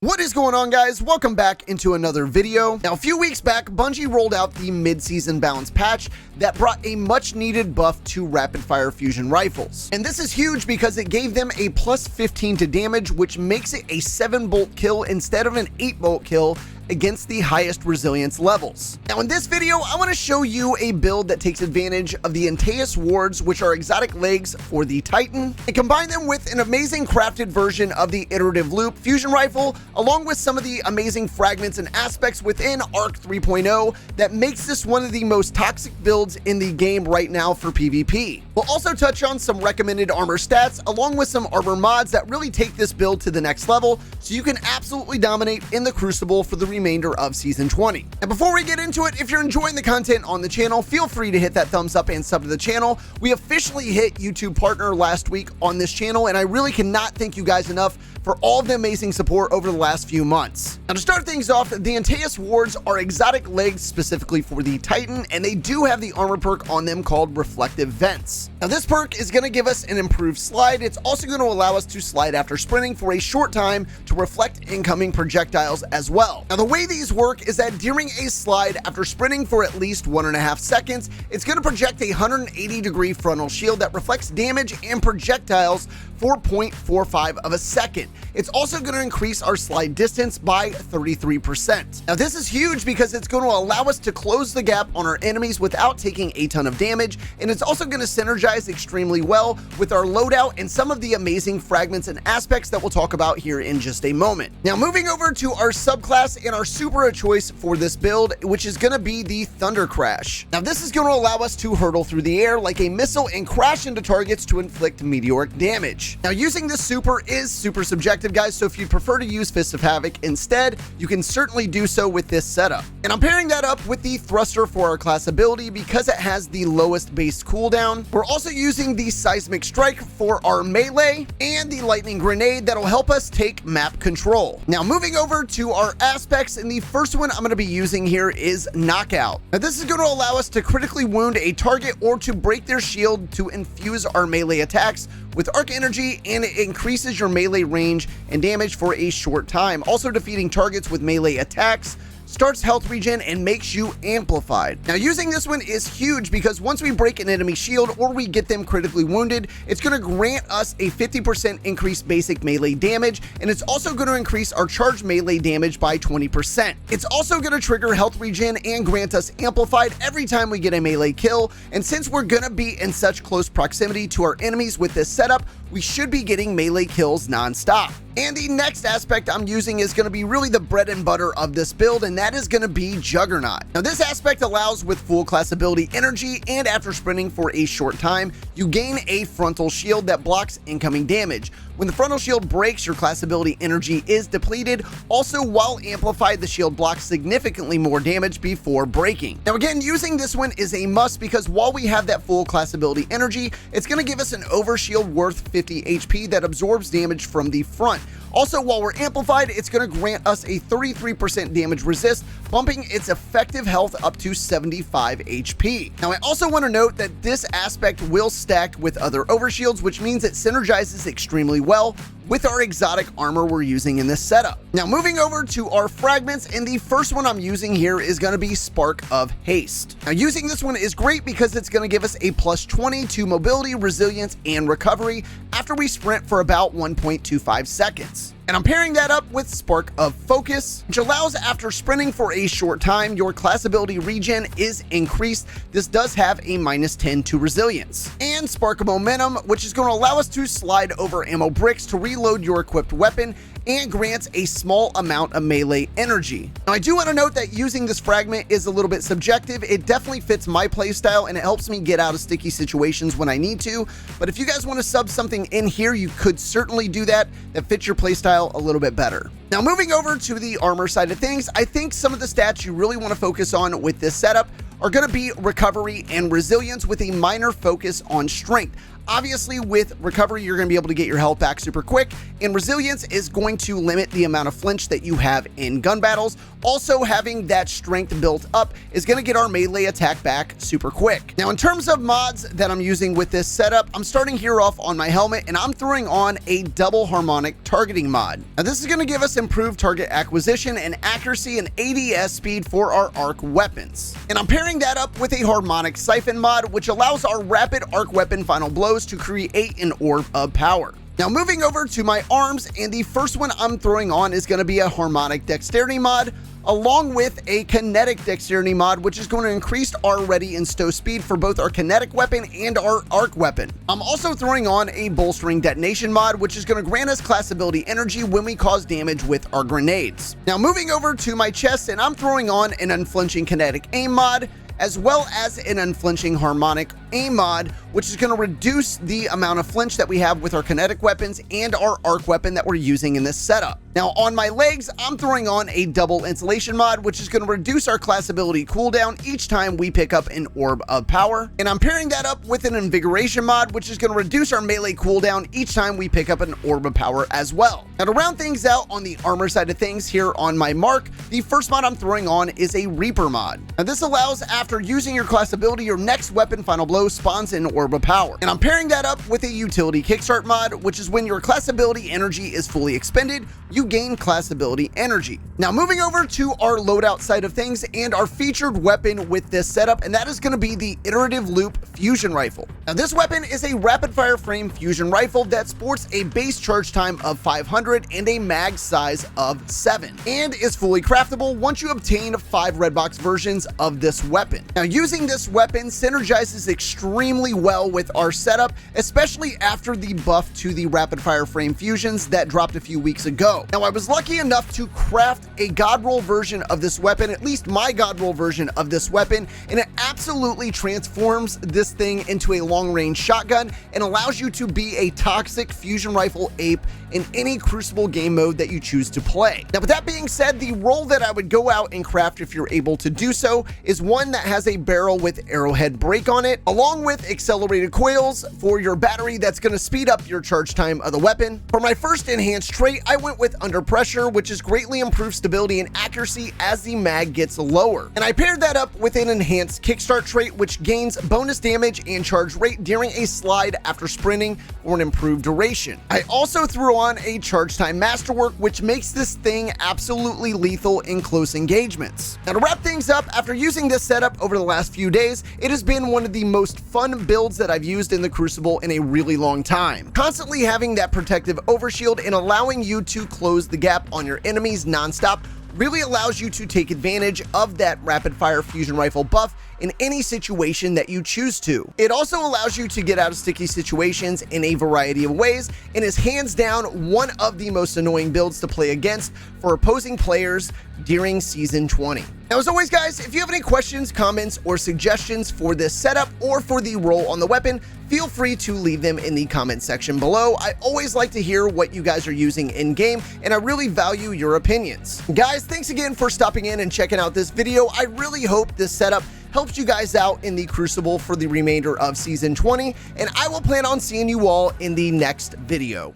What is going on, guys? Welcome back into another video. Now, a few weeks back, Bungie rolled out the mid-season balance patch that brought a much-needed buff to rapid-fire fusion rifles. And this is huge because it gave them a plus 15 to damage, which makes it a 7-bolt kill instead of an 8-bolt kill against the highest resilience levels. Now in this video, I want to show you a build that takes advantage of the Antaeus Wards, which are exotic legs for the Titan, and combine them with an amazing crafted version of the Iterative Loop fusion rifle, along with some of the amazing fragments and aspects within Arc 3.0 that makes this one of the most toxic builds in the game right now for PvP. We'll also touch on some recommended armor stats, along with some armor mods that really take this build to the next level, so you can absolutely dominate in the Crucible for the remainder of Season 20. And before we get into it, if you're enjoying the content on the channel, feel free to hit that thumbs up and sub to the channel. We officially hit YouTube Partner last week on this channel, and I really cannot thank you guys enough for all of the amazing support over the last few months. Now to start things off, the Antaeus Wards are exotic legs specifically for the Titan, and they do have the armor perk on them called Reflective Vents. Now this perk is going to give us an improved slide. It's also going to allow us to slide after sprinting for a short time to reflect incoming projectiles as well. Now the way these work is that during a slide after sprinting for at least 1.5 seconds, it's going to project a 180-degree frontal shield that reflects damage and projectiles for 0.45 of a second. It's also going to increase our slide distance by 33%. Now this is huge because it's going to allow us to close the gap on our enemies without taking a ton of damage, and it's also going to synergize extremely well with our loadout and some of the amazing fragments and aspects that we'll talk about here in just a moment. Now moving over to our subclass and our super choice for this build, which is going to be the Thunder Crash. Now this is going to allow us to hurtle through the air like a missile and crash into targets to inflict meteoric damage. Now using this super is super subjective, guys, so if you prefer to use Fist of Havoc instead, you can certainly do so with this setup. And I'm pairing that up with the Thruster for our class ability because it has the lowest base cooldown. We're also using the Seismic Strike for our melee and the Lightning Grenade that'll help us take map control. Now moving over to our aspects, and the first one I'm going to be using here is Knockout. Now this is going to allow us to critically wound a target or to break their shield to infuse our melee attacks with arc energy, and it increases your melee range and damage for a short time. Also defeating targets with melee attacks starts health regen and makes you amplified. Now using this one is huge because once we break an enemy shield or we get them critically wounded, it's going to grant us a 50% increased basic melee damage, and it's also going to increase our charged melee damage by 20%. It's also going to trigger health regen and grant us amplified every time we get a melee kill, and since we're going to be in such close proximity to our enemies with this setup, we should be getting melee kills non-stop. And the next aspect I'm using is going to be really the bread and butter of this build, and that is going to be Juggernaut. Now this aspect allows with full class ability energy, and after sprinting for a short time, you gain a frontal shield that blocks incoming damage. When the frontal shield breaks, your class ability energy is depleted. Also, while amplified, the shield blocks significantly more damage before breaking. Now again, using this one is a must because while we have that full class ability energy, it's going to give us an overshield worth 50 HP that absorbs damage from the front. Also, while we're amplified, it's going to grant us a 33% damage resist, bumping its effective health up to 75 HP. Now, I also want to note that this aspect will stack with other overshields, which means it synergizes extremely well with our exotic armor we're using in this setup. Now moving over to our fragments, and the first one I'm using here is going to be Spark of Haste. Now using this one is great because it's going to give us a plus 20 to mobility, resilience, and recovery after we sprint for about 1.25 seconds. And I'm pairing that up with Spark of Focus, which allows after sprinting for a short time, your class ability regen is increased. This does have a -10 to resilience. And Spark of Momentum, which is going to allow us to slide over ammo bricks to reload your equipped weapon and grants a small amount of melee energy. Now I do want to note that using this fragment is a little bit subjective. It definitely fits my playstyle and it helps me get out of sticky situations when I need to, but if you guys want to sub something in here, you could certainly do that fits your playstyle a little bit better. Now moving over to the armor side of things, I think some of the stats you really want to focus on with this setup are going to be recovery and resilience with a minor focus on strength. obviously with recovery, you're going to be able to get your health back super quick, and resilience is going to limit the amount of flinch that you have in gun battles. Also, having that strength built up is going to get our melee attack back super quick. Now, in terms of mods that I'm using with this setup, I'm starting here off on my helmet, and I'm throwing on a double harmonic targeting mod. Now, this is going to give us improved target acquisition and accuracy and ADS speed for our arc weapons. And I'm pairing that up with a harmonic siphon mod, which allows our rapid arc weapon final blows to create an orb of power. Now, moving over to my arms, and the first one I'm throwing on is going to be a harmonic dexterity mod, along with a kinetic dexterity mod, which is going to increase our ready and stow speed for both our kinetic weapon and our arc weapon. I'm also throwing on a bolstering detonation mod, which is going to grant us class ability energy when we cause damage with our grenades. Now, moving over to my chest, and I'm throwing on an unflinching kinetic aim mod, as well as an unflinching harmonic aim mod, which is going to reduce the amount of flinch that we have with our kinetic weapons and our arc weapon that we're using in this setup. Now, on my legs, I'm throwing on a double insulation mod, which is going to reduce our class ability cooldown each time we pick up an orb of power. And I'm pairing that up with an invigoration mod, which is going to reduce our melee cooldown each time we pick up an orb of power as well. Now, to round things out on the armor side of things here on my mark, the first mod I'm throwing on is a Reaper mod. Now, this allows, after using your class ability, your next weapon final blow spawns an orb of power. And I'm pairing that up with a utility kickstart mod, which is when your class ability energy is fully expended, you gain class ability energy. Now, moving over to our loadout side of things and our featured weapon with this setup, and that is going to be the Iterative Loop fusion rifle. Now, this weapon is a rapid fire frame fusion rifle that sports a base charge time of 500 and a mag size of 7, and is fully craftable once you obtain 5 red box versions of this weapon. Now, using this weapon synergizes extremely well with our setup, especially after the buff to the rapid fire frame fusions that dropped a few weeks ago. Now, I was lucky enough to craft a god roll version of this weapon, at least my god roll version of this weapon, and it absolutely transforms this thing into a long range shotgun and allows you to be a toxic fusion rifle ape in any Crucible game mode that you choose to play. Now, with that being said, the roll that I would go out and craft, if you're able to do so, is one that has a barrel with arrowhead break on it, along with accelerated coils for your battery that's going to speed up your charge time of the weapon. For my first enhanced trait, I went with under pressure, which is greatly improved stability and accuracy as the mag gets lower. And I paired that up with an enhanced kickstart trait, which gains bonus damage and charge rate during a slide after sprinting for an improved duration. I also threw on a charge time masterwork, which makes this thing absolutely lethal in close engagements. Now, to wrap things up, after using this setup over the last few days, it has been one of the most fun builds that I've used in the Crucible in a really long time. Constantly having that protective overshield and allowing you to close the gap on your enemies nonstop really allows you to take advantage of that rapid fire fusion rifle buff in any situation that you choose to. It also allows you to get out of sticky situations in a variety of ways, and is hands down one of the most annoying builds to play against for opposing players during Season 20. Now, as always, guys, if you have any questions, comments, or suggestions for this setup or for the roll on the weapon, feel free to leave them in the comment section below. I always like to hear what you guys are using in game, and I really value your opinions. Guys, thanks again for stopping in and checking out this video. I really hope this setup helps you guys out in the Crucible for the remainder of Season 20, and I will plan on seeing you all in the next video.